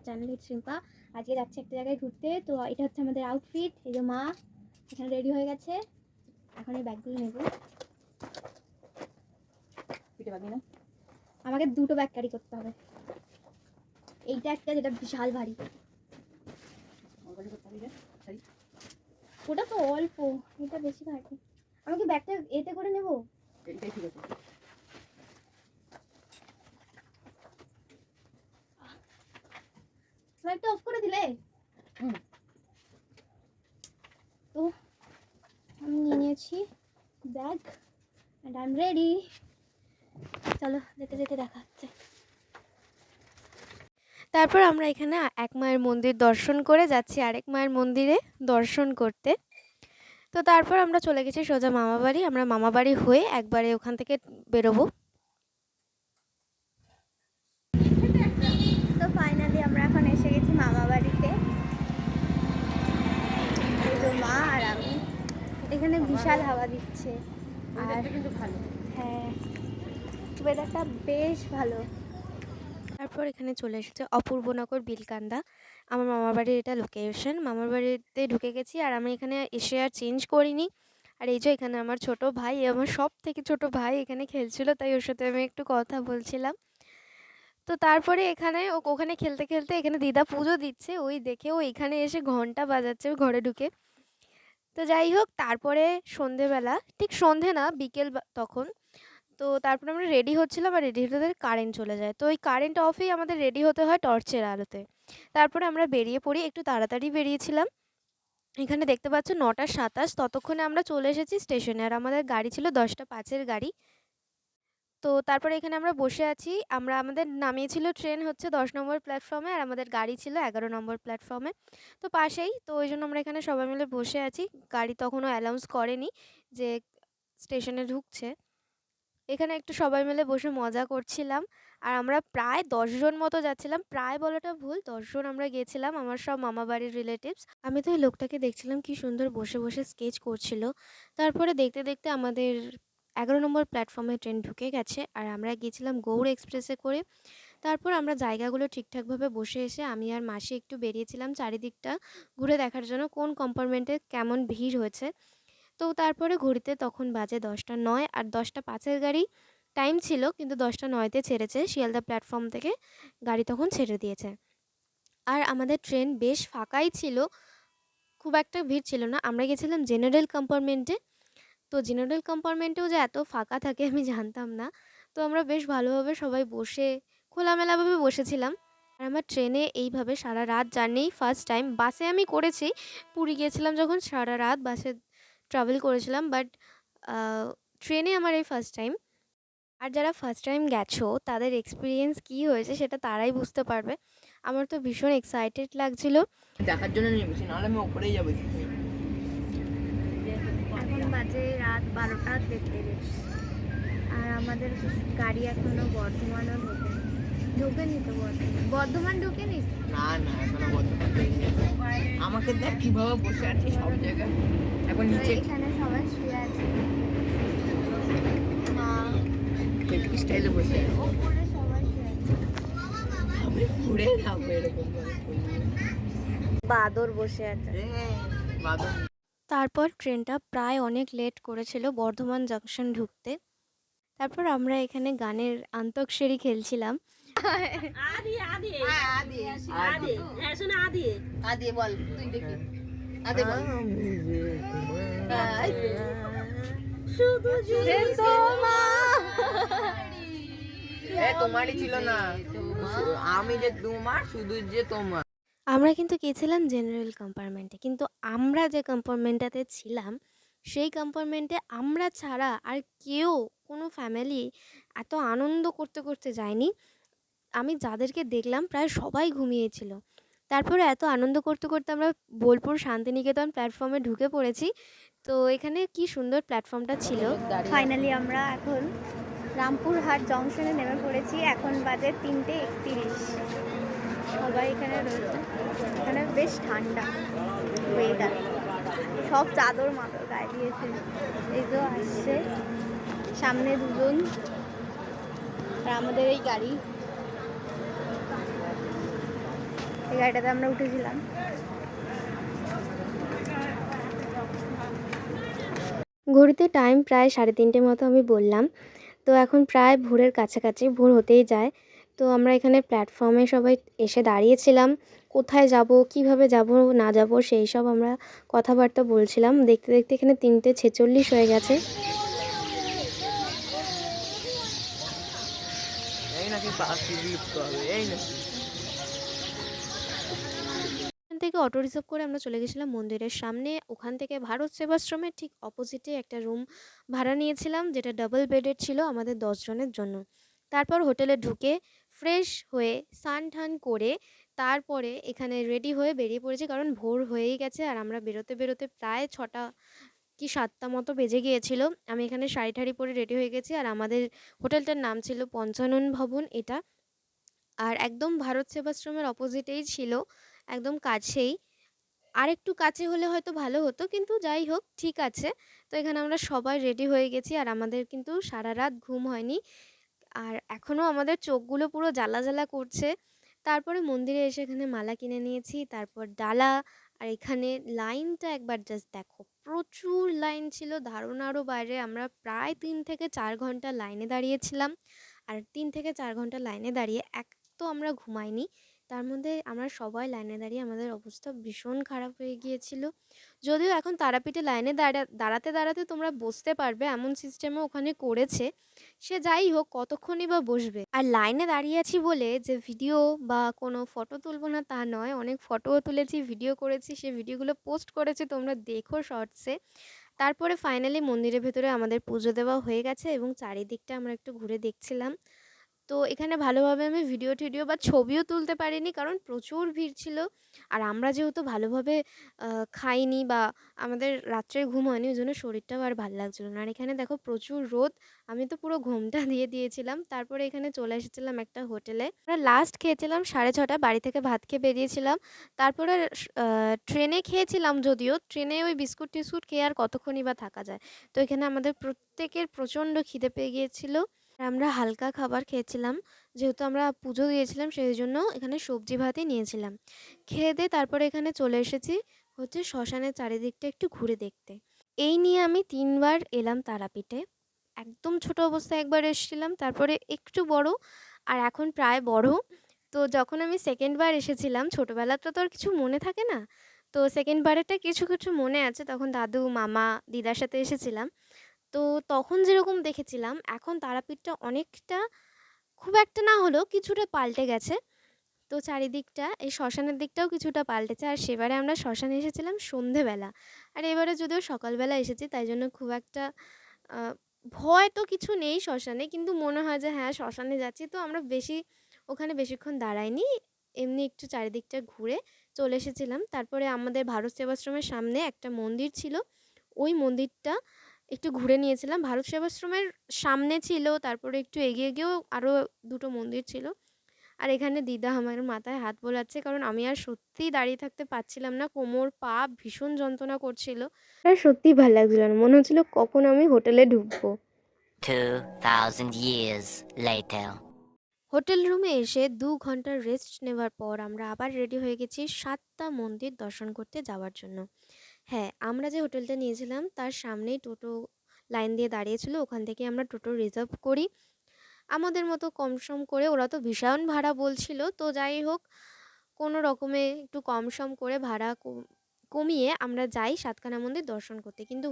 Channel hit Rimpa. আজকে যাচ্ছি একটা জায়গায় ঘুরতে। তো এটা হচ্ছে আমাদের আউটফিট। এই যে মা এখানে রেডি হয়ে গেছে, এখন এই ব্যাগগুলো নেব। আমাকে দুটো ব্যাগ ক্যারি করতে হবে, এইটা একটা যেটা বিশাল ভারী, ওটা তো অল্প, এটা বেশি ভারী। আমাকে ব্যাগটা এতে করে নেব? এইটাই ঠিক আছে। লাইটটা অফ করে দিলে? তো আমি নিয়ে নিয়েছি bag and I am ready. চলো যেতে যেতে দেখা হচ্ছে। তারপর আমরা এখানে এক মায়ের মন্দির দর্শন করে যাচ্ছি আরেক মায়ের মন্দিরে দর্শন করতে। তো তারপর আমরা চলে গেছি সোজা মামাবাড়ি। আমরা মামাবাড়ি হয়ে একবারে ওখান থেকে বেরোবো। তো ফাইনালি আমরা এখন এসে গেছি মামাবাড়িতে। এই তো মা আর আমি, এখানে বিশাল হাওয়া দিচ্ছে আর কিন্তু ভালো, হ্যাঁ ওয়েদারটা বেশ ভালো। তারপর এখানে চলে এসেছে অপূর্বনগর বিলকান্দা, আমার মামার বাড়ির এটা লোকেশন। মামার বাড়িতে ঢুকে গেছি আর আমি এখানে এসে আর চেঞ্জ করিনি। আর এই যে এখানে আমার ছোট ভাই, আমার সব থেকে ছোট ভাই এখানে খেলছিল, তাই ওর সাথে আমি একটু কথা বলছিলাম। তো তারপরে এখানে ওখানে খেলতে খেলতে এখানে দিদা পুজো দিচ্ছে, ওই দেখে ও এখানে এসে ঘন্টা বাজাচ্ছে ঘরে ঢুকে। তো যাই হোক, তারপরে সন্ধেবেলা, ঠিক সন্ধে না বিকেল তখন, তো তারপরে আমরা রেডি হচ্ছিলাম আর রেডি হতে কারেন্ট চলে যায়। তো ওই কারেন্ট অফেই আমাদের রেডি হতে হয় টর্চের আলোতে। তারপরে আমরা বেরিয়ে পড়ি, একটু তাড়াতাড়ি বেরিয়েছিলাম। এখানে দেখতে পাচ্ছ 9:27, ততক্ষণে আমরা চলে এসেছি স্টেশনে। আর আমাদের গাড়ি ছিল 10:05-এর গাড়ি। তো তারপরে এখানে আমরা বসে আছি। আমাদের নামিয়েছিল ট্রেন হচ্ছে 10 নম্বর প্ল্যাটফর্মে আর আমাদের গাড়ি ছিল 11 নম্বর প্ল্যাটফর্মে, তো পাশেই। তো ওই জন্য আমরা এখানে সবাই মিলে বসে আছি। গাড়ি তখনও অ্যানাউন্স করেনি যে স্টেশনে ঢুকছে। এখানে একটু সবাই মিলে বসে মজা করছিলাম। আর আমরা প্রায় 10 জন মতো যাচ্ছিলাম, প্রায় বলাটা ভুল, 10 জন আমরা গিয়েছিলাম, আমার সব মামাবাড়ির রিলেটিভস। আমি তো এই লোকটাকে দেখছিলাম কি সুন্দর বসে বসে স্কেচ করছিল। তারপরে দেখতে দেখতে আমাদের 11 নম্বর প্ল্যাটফর্মে ট্রেন ঢুকে গেছে আর আমরা গিয়েছিলাম গৌড় এক্সপ্রেসে করে। তারপর আমরা জায়গাগুলো ঠিকঠাকভাবে বসে এসে আমি আর মাসি একটু বেরিয়েছিলাম চারিদিকটা ঘুরে দেখার জন্য কোন কম্পার্টমেন্টে কেমন ভিড় হয়েছে। তো তারপরে ঘড়িতে তখন বাজে 10:09 আর 10:05-এর গাড়ি টাইম ছিল, কিন্তু 10:09-তে ছেড়েছে শিয়ালদা প্ল্যাটফর্ম থেকে, গাড়ি তখন ছেড়ে দিয়েছে। আর আমাদের ট্রেন বেশ ফাঁকাই ছিল, খুব একটা ভিড় ছিল না। আমরা গেছিলাম জেনারেল কম্পার্টমেন্টে। তো জেনারেল কম্পার্টমেন্টেও যে এত ফাঁকা থাকে আমি জানতাম না। তো আমরা বেশ ভালোভাবে সবাই বসে খোলামেলাভাবে বসেছিলাম। আর আমার ট্রেনে এইভাবে সারা রাত জার্নি ফার্স্ট টাইম। বাসে আমি করেছি, পুরী গিয়েছিলাম যখন সারা রাত বাসে ট্রাভেল করেছিলাম, বাট ট্রেনে আমার এই ফার্স্ট টাইম। আর যারা ফার্স্ট টাইম গেছো তাদের এক্সপিরিয়েন্স কী হয়েছে সেটা তারাই বুঝতে পারবে। আমার তো ভীষণ এক্সাইটেড লাগছিল দেখার জন্য নেমেছি, নাহলে আমি ওপরেই যাবো। এখন বাজে রাত 12:33 আর আমাদের গাড়ি এখনো বর্ধমানও ঢোকেনি। তো বর্ধমান ঢোকেনি। না না, এখনো বর্ধমান যাইনি। আমাকে দেখ কিভাবে বসে আছি সব জায়গায়। এখন নিচে এখানে সবাই শুয়ে আছে, হেপি স্টাইলে বসে আছে। ওপরে সবাই শুয়ে আছে, আমি ঘুরে যাবো এরকম ভাবে। বাদর বসে আছে। বাদর। তারপর ট্রেনটা প্রায় অনেক লেট করেছিল বর্ধমান জাংশন ঢুকতে। তারপর আমরা এখানে গানের আন্তঃক্ষরি খেলছিলাম। আদি আদি আদি আদি হ্যাঁ শোনা আদি আদি বল তুই দেখি আদি বল শুধু জুড়ে তোমারই ছিল না, আমি যে তোমার শুধু যে তোমার। আমরা কিন্তু গেছিলাম জেনারেল কম্পার্টমেন্টে, কিন্তু আমরা যে কম্পার্টমেন্টটাতে ছিলাম সেই কম্পার্টমেন্টে আমরা ছাড়া আর কেউ, কোনো ফ্যামিলি এত আনন্দ করতে করতে যায়নি। আমি যাদেরকে দেখলাম প্রায় সবাই ঘুমিয়েছিল। তারপরে এত আনন্দ করতে করতে আমরা বোলপুর শান্তিনিকেতন প্ল্যাটফর্মে ঢুকে পড়েছি। তো এখানে কি সুন্দর প্ল্যাটফর্মটা ছিল। ফাইনালি আমরা এখন রামপুরহাট জংশনে নেমে পড়েছি। এখন বাজে 3:31। সবাই এখানে রয়েছে। এখানে বেশ ঠান্ডা ওয়েদার, সব চাদর মাদর গায়ে দিয়েছে। এই যে আসছে সামনে দুজন আর আমাদের এই গাড়ি। এই গাড়িটাতে আমরা উঠেছিলাম। ঘড়িতে টাইম প্রায় 3:30 মতো আমি বললাম। তো এখন প্রায় ভোরের কাছাকাছি, ভোর হতেই যায়। তো আমরা এখানে প্ল্যাটফর্মে সবাই এসে দাঁড়িয়েছিলাম। কোথায় যাব, কিভাবে যাব না যাব সেই সব আমরা কথাবার্তা বলছিলাম। দেখতে দেখতে এখানে 3:46 হয়ে গেছে। এখান থেকে অটো রিজার্ভ করে আমরা চলে গেছিলাম মন্দিরের সামনে। ওখান থেকে ভারত সেবাশ্রমের ঠিক অপোজিটে একটা রুম ভাড়া নিয়েছিলাম, যেটা ডাবল বেডের ছিল আমাদের 10 জনের জন্য। তারপর হোটেলে ঢুকে ফ্রেশ হয়ে স্নান টান করে তারপরে এখানে রেডি হয়ে বেরিয়ে পড়েছি, কারণ ভোর হয়েই গেছে আর আমরা বেরোতে বেরোতে প্রায় 6টা কি 7টা মতো বেজে গিয়েছিল। আমি এখানে শাড়ি ঠাড়ি পরে রেডি হয়ে গেছি, আর আমাদের হোটেলটার নাম ছিল পঞ্চানন ভবন এটা। আর একদম ভারত সেবাশ্রমের অপোজিটেই ছিল, একদম কাছেই। আরেকটু কাছে হলে হয়তো ভালো হতো, কিন্তু যাই হোক ঠিক আছে। তো এখানে আমরা সবাই রেডি হয়ে গেছি, আর আমাদের কিন্তু সারা রাত ঘুম হয়নি, আর এখনও আমাদের চোখগুলো পুরো জ্বালা জ্বালা করছে। তারপরে মন্দিরে এসে এখানে মালা কিনে নিয়েছি, তারপর ডালা। আর এখানে লাইনটা একবার জাস্ট দেখো, প্রচুর লাইন ছিল, ধারণারও বাইরে। আমরা প্রায় 3 থেকে 4 ঘন্টা লাইনে দাঁড়িয়েছিলাম, আর 3 থেকে 4 ঘন্টা লাইনে দাঁড়িয়ে এক তো আমরা ঘুমাইনি, তার মধ্যে আমরা সবাই লাইনে দাঁড়িয়ে আমাদের অবস্থা ভীষণ খারাপ হয়ে গিয়েছিল। যদিও এখন তারাপীঠে লাইনে দাঁড়াতে দাঁড়াতে তোমরা বসতে পারবে, এমন সিস্টেমও ওখানে করেছে। সে যাই হোক, কতক্ষণই বা বসবে। আর লাইনে দাঁড়িয়ে আছি বলে যে ভিডিও বা কোনো ফটো তুলবো না তা নয়, অনেক ফটোও তুলেছি, ভিডিও করেছি, সে ভিডিওগুলো পোস্ট করেছি, তোমরা দেখো শর্টসে। তারপরে ফাইনালি মন্দিরের ভেতরে আমাদের পুজো দেওয়া হয়ে গেছে, এবং চারিদিকটা আমরা একটু ঘুরে দেখছিলাম। তো এখানে ভালোভাবে আমি ভিডিও টিডিও বা ছবিও তুলতে পারিনি, কারণ প্রচুর ভিড় ছিল। আর আমরা যেহেতু ভালোভাবে খাইনি বা আমাদের রাত্রে ঘুম হয়নি, ওই জন্য শরীরটাও আর ভালো লাগছিলো না। আর এখানে দেখো প্রচুর রোদ, আমি তো পুরো ঘোমটা দিয়ে দিয়েছিলাম। তারপরে এখানে চলে এসেছিলাম একটা হোটেলে। আমরা লাস্ট খেয়েছিলাম 6:30, বাড়ি থেকে ভাত খেয়ে বেরিয়েছিলাম। তারপরে ট্রেনে খেয়েছিলাম, যদিও ট্রেনে ওই বিস্কুট টিস্কুট খেয়ে আর কতক্ষণই বা থাকা যায়। তো এখানে আমাদের প্রত্যেকের প্রচণ্ড খিদে পেয়ে গিয়েছিলো। আমরা হালকা খাবার খেয়েছিলাম, যেহেতু আমরা পুজো দিয়েছিলাম সেই জন্য এখানে সবজি ভাতই নিয়েছিলাম। খেয়ে দিয়ে তারপরে এখানে চলে এসেছি হচ্ছে শ্মশানের চারিদিকটা একটু ঘুরে দেখতে। এই নিয়ে আমি 3বার এলাম তারাপীঠে। একদম ছোট অবস্থায় একবার এসেছিলাম, তারপরে একটু বড়, আর এখন প্রায় বড়। তো যখন আমি সেকেন্ড বার এসেছিলাম, ছোটোবেলাটা তো আর কিছু মনে থাকে না, তো সেকেন্ড বারেরটা কিছু কিছু মনে আছে। তখন দাদু মামা দিদার সাথে এসেছিলাম। তো তখন যেরকম দেখেছিলাম, এখন তারাপীঠটা অনেকটা, খুব একটা না হলেও কিছুটা পাল্টে গেছে। তো চারিদিকটা, এই শ্মশানের দিকটাও কিছুটা পাল্টেছে। আর সেবারে আমরা শ্মশানে এসেছিলাম সন্ধেবেলা, আর এবারে যদিও সকালবেলা এসেছি, তাই জন্য খুব একটা ভয় তো কিছু নেই শ্মশানে, কিন্তু মনে হয় যে হ্যাঁ শ্মশানে যাচ্ছি। তো আমরা ওখানে বেশিক্ষণ দাঁড়াইনি, এমনি একটু চারিদিকটা ঘুরে চলে এসেছিলাম। তারপরে আমাদের ভারত সেবাশ্রমের সামনে একটা মন্দির ছিল, ওই মন্দিরটা একটু ঘুরে নিয়েছিলাম। ভারত সেবাশ্রমের সামনে ছিল, তারপরে একটু এগিয়ে গিয়েও আরও দুটো মন্দির ছিল। আর এখানে দিদা আমার মাথায় হাত বোলাচ্ছে, কারণ আমি আর সত্যিই দাঁড়িয়ে থাকতে পারছিলাম না, কোমর পা ভীষণ যন্ত্রণা করছিল। আর সত্যিই ভালো লাগছিল না, মনে হচ্ছিল কখন আমি হোটেলে ঢুকবো। 2000 years later. হোটেল রুমে এসে 2 ঘন্টার রেস্ট নেওয়ার পর আমরা আবার রেডি হয়ে গেছি 7টা মন্দির দর্শন করতে যাওয়ার জন্য। হ্যাঁ, আমরা যে হোটেলটা নিয়েছিলাম তার সামনেই টোটো লাইন দিয়ে দাঁড়িয়েছিল, ওখান থেকে আমরা টোটো রিজার্ভ করি আমাদের মতো কম সম করে। ওরা তো ভীষণ ভাড়া বলছিল, তো যাই হোক কোনো রকমে একটু কম সম করে ভাড়া কমিয়ে আমরা যাই 7খানা মন্দির দর্শন করতে। কিন্তু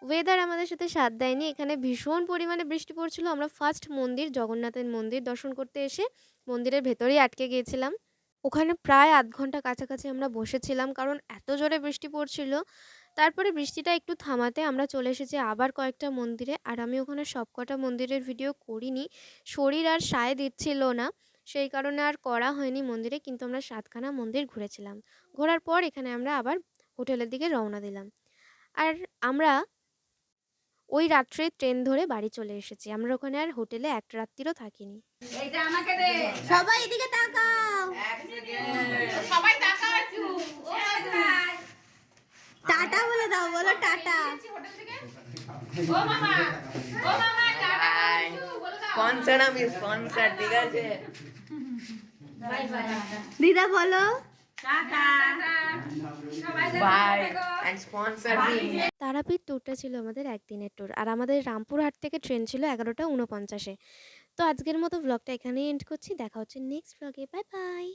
ওয়েদার আমাদের সাথে সাথ দেয়নি, এখানে ভীষণ পরিমাণে বৃষ্টি পড়ছিল। আমরা ফার্স্ট মন্দির জগন্নাথের মন্দির দর্শন করতে এসে মন্দিরের ভেতরেই আটকে গিয়েছিলাম। ওখানে প্রায় আধ ঘন্টা কাছাকাছি আমরা বসেছিলাম, কারণ এত জোরে বৃষ্টি পড়ছিল। তারপরে বৃষ্টিটা একটু থামাতে আমরা চলে এসেছি আবার কয়েকটা মন্দিরে, আর আমি ওখানে সবকটা মন্দিরের ভিডিও করিনি, শরীর আর সায় দিচ্ছিল না, সেই কারণে আর করা হয়নি মন্দিরে। কিন্তু আমরা 7খানা মন্দির ঘুরেছিলাম। ঘোরার পর এখানে আমরা আবার হোটেলের দিকে রওনা দিলাম। আর আমরা ওই রাত্রে ট্রেন ধরে বাড়ি চলে এসেছি। আমরা ওখানে আর হোটেলে এক রাত্রিরও থাকিনি। সবাই এদিকে তাকাও, সবাই তাকাও একটু। টাটা বলে দাও, বলো টাটা। ও মামা টাটা বলো একটু, বলে দাও। স্পন্সর, আমি স্পন্সর, ঠিক আছে। দিদা বলো tata. Bye. And sponsor me. Tarapith ট্যুরটা ছিল আমাদের একদিনের ট্যুর, আর আমাদের রামপুরহাট থেকে ট্রেন ছিল 11টা 49-এ। তো আজকের মতো ব্লগটা এখানেই এন্ড করছি, দেখা হচ্ছে নেক্সট ব্লগে, বাই বাই।